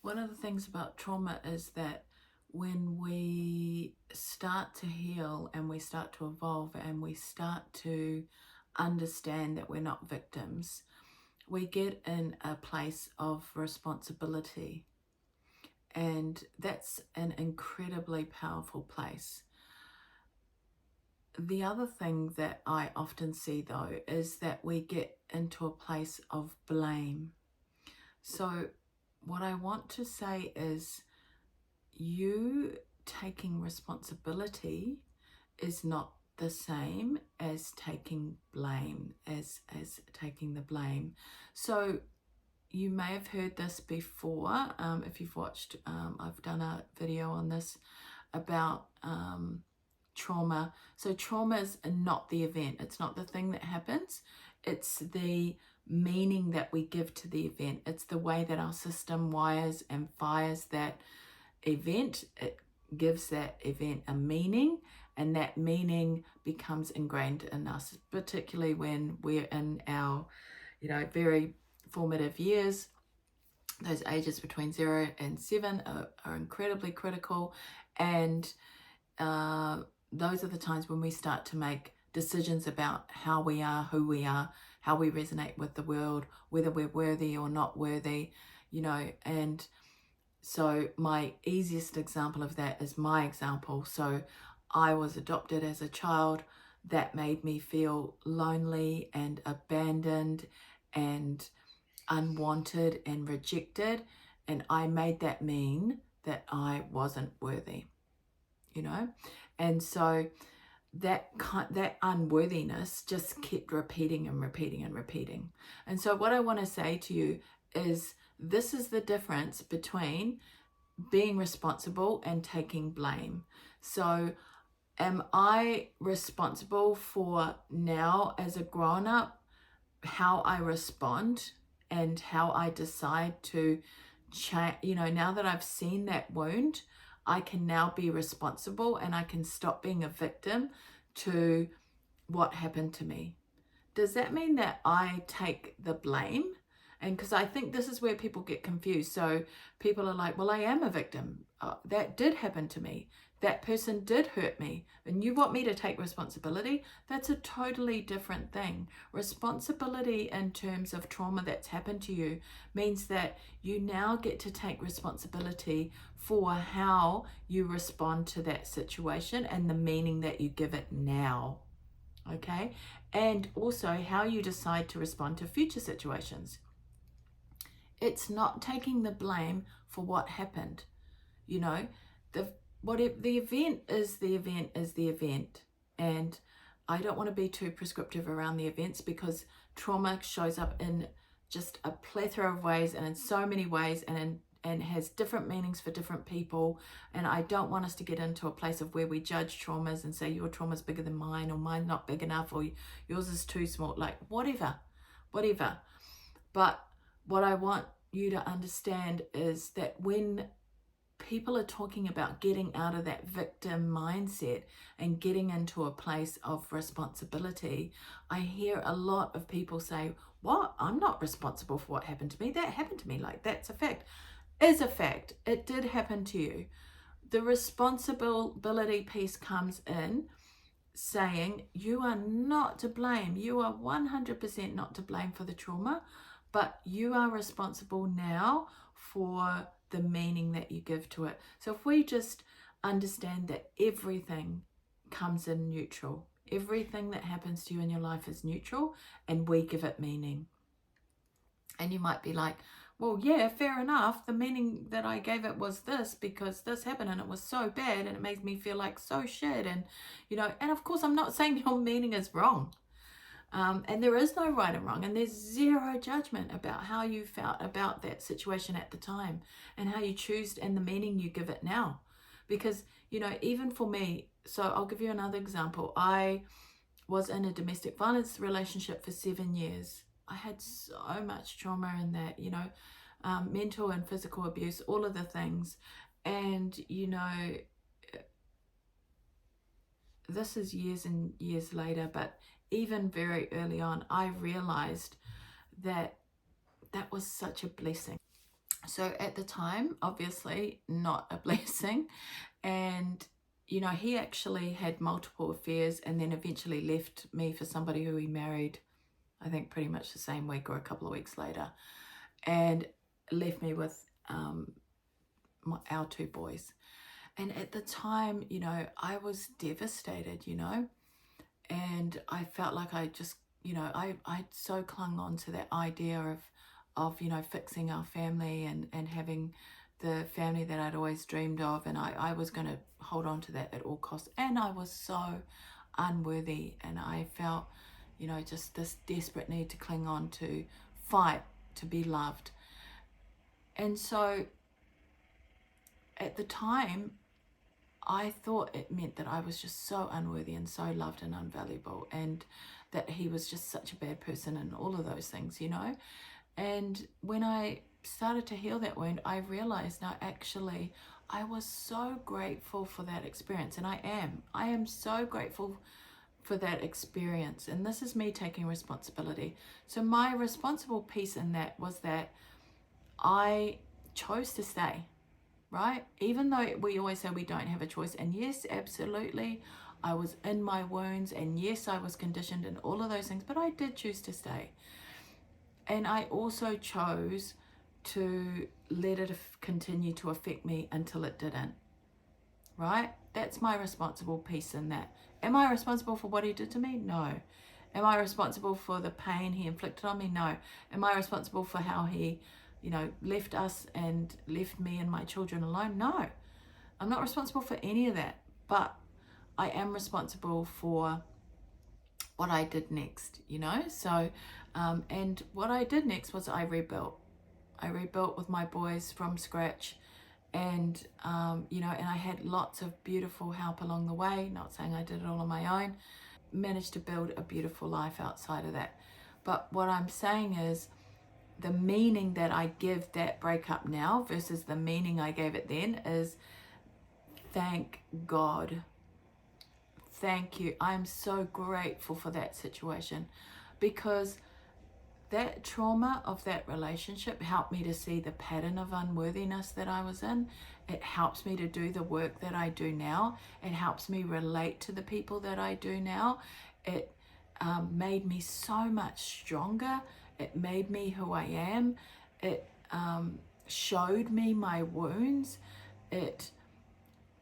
One of the things about trauma is that when we start to heal and we start to evolve and we start to understand that we're not victims, we get in a place of responsibility. And that's an incredibly powerful place. The other thing that I often see, though, is that we get into a place of blame. So what I want to say is, you taking responsibility is not the same as taking blame, as taking the blame. So you may have heard this before. If you've watched, I've done a video on this about trauma. So trauma is not the event. It's not the thing that happens. It's the meaning that we give to the event. It's the way that our system wires and fires that event. It gives that event a meaning, and that meaning becomes ingrained in us, particularly when we're in our, very formative years. Those ages between 0 and 7 are incredibly critical, and those are the times when we start to make decisions about how we are, who we are, how we resonate with the world, whether we're worthy or not worthy, and so my easiest example of that is my example. So I was adopted as a child. That made me feel lonely and abandoned and unwanted and rejected. And I made that mean that I wasn't worthy, And so that unworthiness just kept repeating and repeating and repeating. And so what I want to say to you is, this is the difference between being responsible and taking blame. So am I responsible for now, as a grown-up, how I respond and how I decide to change? Now that I've seen that wound, I can now be responsible and I can stop being a victim to what happened to me. Does that mean that I take the blame? And because I think this is where people get confused. So people are like, well, I am a victim. That did happen to me. That person did hurt me. And you want me to take responsibility? That's a totally different thing. Responsibility in terms of trauma that's happened to you means that you now get to take responsibility for how you respond to that situation and the meaning that you give it now. Okay? And also how you decide to respond to future situations. It's not taking the blame for what happened. The event is the event is the event. And I don't want to be too prescriptive around the events, because trauma shows up in just a plethora of ways and in so many ways, and has different meanings for different people. And I don't want us to get into a place of where we judge traumas and say your trauma's bigger than mine, or mine's not big enough, or yours is too small, like whatever. But what I want you to understand is that when people are talking about getting out of that victim mindset and getting into a place of responsibility, I hear a lot of people say, what? I'm not responsible for what happened to me. That happened to me. Like, that's a fact. Is a fact. It did happen to you. The responsibility piece comes in saying you are not to blame. You are 100% not to blame for the trauma, but you are responsible now for the meaning that you give to it. So if we just understand that everything comes in neutral, everything that happens to you in your life is neutral, and we give it meaning. And you might be like, well, yeah, fair enough. The meaning that I gave it was this because this happened and it was so bad and it made me feel like so shit. And, and of course I'm not saying your meaning is wrong. And there is no right and wrong, and there's zero judgment about how you felt about that situation at the time and how you choose and the meaning you give it now. Because, even for me, so I'll give you another example. I was in a domestic violence relationship for 7 years. I had so much trauma in that, mental and physical abuse, all of the things. And, this is years and years later, but even very early on, I realized that that was such a blessing. So at the time, obviously not a blessing. And, you know, he actually had multiple affairs and then eventually left me for somebody who he married, I think pretty much the same week or a couple of weeks later, and left me with our two boys. And at the time, you know, I was devastated, you know, and I felt like I just, you know, I so clung on to that idea of, you know, fixing our family and having the family that I'd always dreamed of. And I was going to hold on to that at all costs. And I was so unworthy. And I felt, you know, just this desperate need to cling on, to fight, to be loved. And so at the time, I thought it meant that I was just so unworthy and so loved and unvaluable, and that he was just such a bad person and all of those things, you know. And when I started to heal that wound, I realized, no, actually, I was so grateful for that experience. And I am so grateful for that experience. And this is me taking responsibility. So my responsible piece in that was that I chose to stay, right? Even though we always say we don't have a choice. And yes, absolutely, I was in my wounds, and yes, I was conditioned and all of those things, but I did choose to stay. And I also chose to let it continue to affect me until it didn't, right? That's my responsible piece in that. Am I responsible for what he did to me? No. Am I responsible for the pain he inflicted on me? No. Am I responsible for how he, you know, left us and left me and my children alone? No. I'm not responsible for any of that, but I am responsible for what I did next, you know? So, and what I did next was I rebuilt. I rebuilt with my boys from scratch. And, you know, and I had lots of beautiful help along the way. Not saying I did it all on my own. Managed to build a beautiful life outside of that. But what I'm saying is, the meaning that I give that breakup now versus the meaning I gave it then is, thank God. Thank you. I'm so grateful for that situation, because that trauma of that relationship helped me to see the pattern of unworthiness that I was in. It helps me to do the work that I do now. It helps me relate to the people that I do now. It made me so much stronger. It made me who I am. It showed me my wounds. It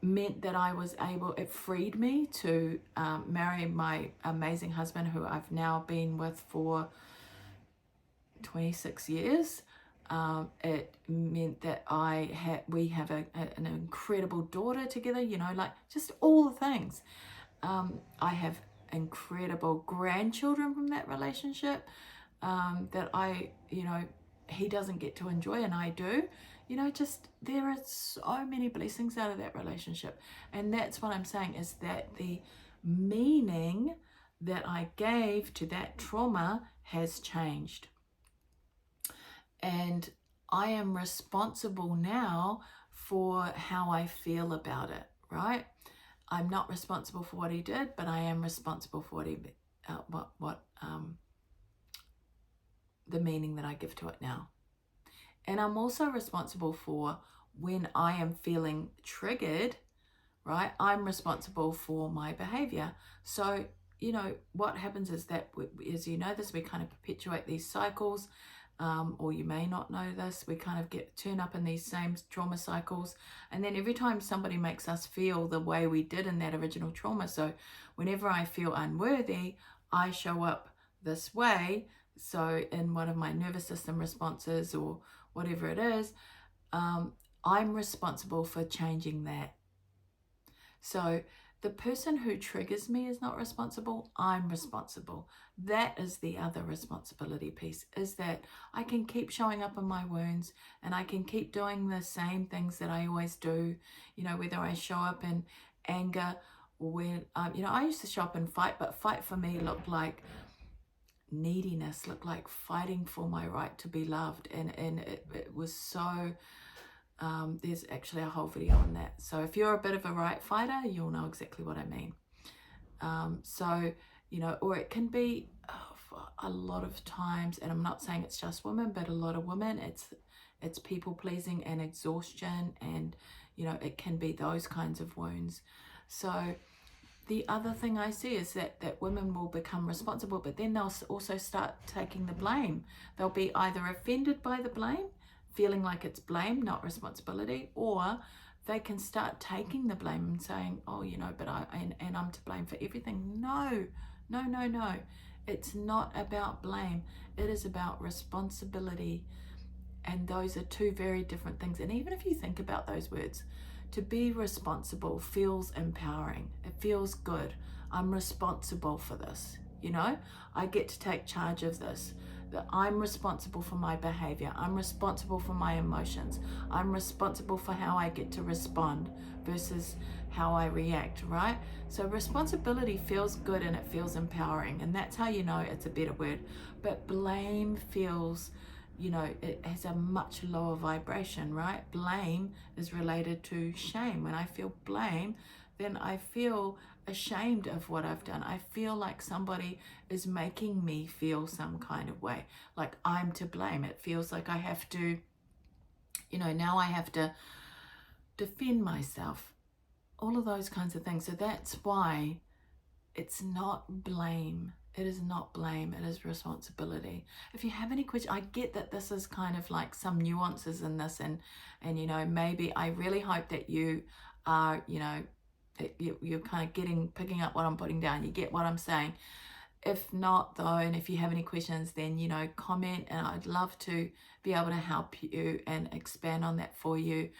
meant that I was able, it freed me to marry my amazing husband, who I've now been with for 26 years. It meant that we have an incredible daughter together, you know, like just all the things. I have incredible grandchildren from that relationship that you know, he doesn't get to enjoy and I do. You know, just there are so many blessings out of that relationship. And that's what I'm saying, is that the meaning that I gave to that trauma has changed. And I am responsible now for how I feel about it, right? I'm not responsible for what he did, but I am responsible for what the meaning that I give to it now. And I'm also responsible for when I am feeling triggered, right? I'm responsible for my behavior. So, you know, what happens is that, as you know this, we kind of perpetuate these cycles. Or you may not know this, we kind of turn up in these same trauma cycles. And then every time somebody makes us feel the way we did in that original trauma, so whenever I feel unworthy, I show up this way. So in one of my nervous system responses or whatever it is, I'm responsible for changing that. So the person who triggers me is not responsible, I'm responsible. That is the other responsibility piece, is that I can keep showing up in my wounds and I can keep doing the same things that I always do, you know, whether I show up in anger or when, you know, I used to show up and fight, but fight for me looked like neediness, looked like fighting for my right to be loved. And it was so... there's actually a whole video on that. So if you're a bit of a right fighter, you'll know exactly what I mean. So, you know, or it can be a lot of times, and I'm not saying it's just women, but a lot of women, It's people pleasing and exhaustion, and you know, it can be those kinds of wounds. So the other thing I see is that women will become responsible, but then they'll also start taking the blame. They'll be either offended by the blame, feeling like it's blame, not responsibility, or they can start taking the blame and saying, oh, you know, but and I'm to blame for everything. No, no, no, no. It's not about blame. It is about responsibility. And those are two very different things. And even if you think about those words, to be responsible feels empowering. It feels good. I'm responsible for this. You know, I get to take charge of this. That I'm responsible for my behavior. I'm responsible for my emotions. I'm responsible for how I get to respond versus how I react, right? So responsibility feels good and it feels empowering. And that's how you know it's a better word. But blame feels, you know, it has a much lower vibration, right? Blame is related to shame. When I feel blame, then I feel ashamed of what I've done. I feel like somebody is making me feel some kind of way, like I'm to blame. It feels like I have to, you know, now I have to defend myself, all of those kinds of things. So that's why it's not blame. It is not blame. It is responsibility. If you have any questions, I get that this is kind of like some nuances in this, and you know, maybe I really hope that you are, you know, that you're kind of picking up what I'm putting down. You get what I'm saying. If not though, and if you have any questions, then, you know, comment, and I'd love to be able to help you and expand on that for you.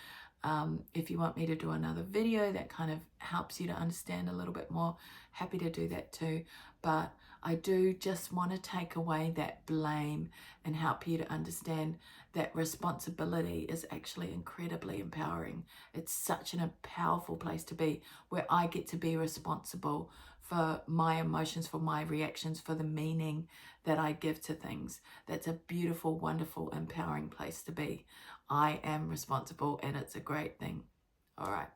If you want me to do another video that kind of helps you to understand a little bit more, happy to do that too. But I do just want to take away that blame and help you to understand that responsibility is actually incredibly empowering. It's such a powerful place to be, where I get to be responsible for my emotions, for my reactions, for the meaning that I give to things. That's a beautiful, wonderful, empowering place to be. I am responsible, and it's a great thing. All right.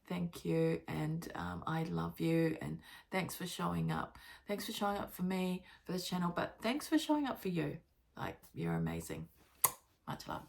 Thank you, and I love you, and thanks for showing up. Thanks for showing up for me, for this channel, but thanks for showing up for you. Like, you're amazing. Much love.